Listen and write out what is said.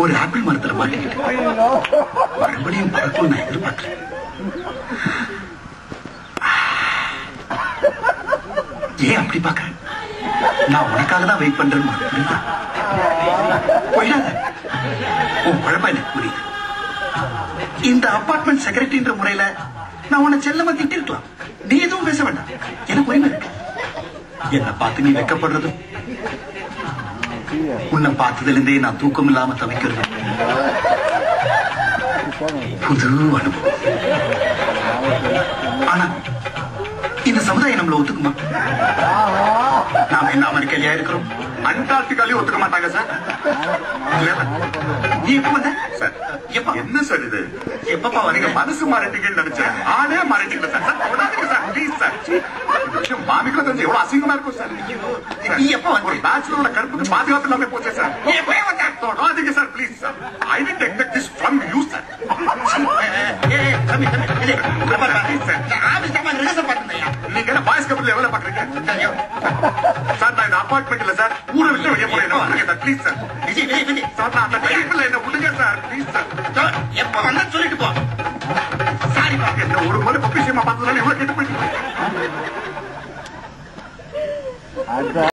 ஒரு ஆப்பிள் மரத்துல மாட்டிக்கிட்டு மறுபடியும் பறக்கும் நான் எதிர்பார்க்கிறேன். ஏன் அப்படி பாக்குறேன்? நான் உனக்காக தான் வெயிட் பண்றேன்னு புரியுதா? போயிடாத. உன் குழப்பம் எனக்கு புரியுது. இந்த அபார்ட்மெண்ட் செக்ரட்டரின்ற முறையில நான் உன்னை செல்லமா திட்டிருக்கலாம். நீ எதுவும் பேச வேண்டாம். எனக்கு உரிமை இருக்கு. என்ன பார்த்து நீ வெக்கப்படுறது, உன்னை பார்த்ததுல இருந்தே நான் தூக்கம் இல்லாம தவிக்கிறது புது அனுபவம். ஆனா இந்த சமுதாயம் நம்மள ஒத்துக்குமா? நாம என்ன அமெரிக்கையா இருக்கிறோம்? அண்டார்டிகாலையும் ஒத்துக்க மாட்டாங்க சார். நீ எப்ப வந்த சார்? எப்ப? என்ன சார் இது? எப்பப்பா வரீங்க? மனசு மாறிட்டீங்கன்னு நினைச்சேன். ஆளே மாறிட்டீங்க சார். தொடாதீங்க சார், ப்ளீஸ் சார். மாமிக்கு தெரிஞ்சு எவ்வளவு அசிங்கமா இருக்கும் சார். நீ எப்ப வந்து ஒரு பேச்சுலரோட கருப்புக்கு பாதுகாப்பு இல்லாம போச்சே சார். தொடாதீங்க sir, please sir. I didn't expect this from you sir. நீங்க என்ன பாய்ஸ் கப்பல் எவ்வளவு பாக்குறீங்க சார்? நான் இந்த அபார்ட்மெண்ட் இல்ல சார், ஊரை விட்டு வெளியே போறேன். Please sir. சார் நான் அந்த டைப்ல என்ன விடுங்க சார், ப்ளீஸ் சார். எப்ப வந்தா சொல்லிட்டு போ. சாரி பாக்க என்ன ஒரு முறை பொக்கிஷமா பார்த்ததுனால இவ்வளவு கெட்டு போயிட்டு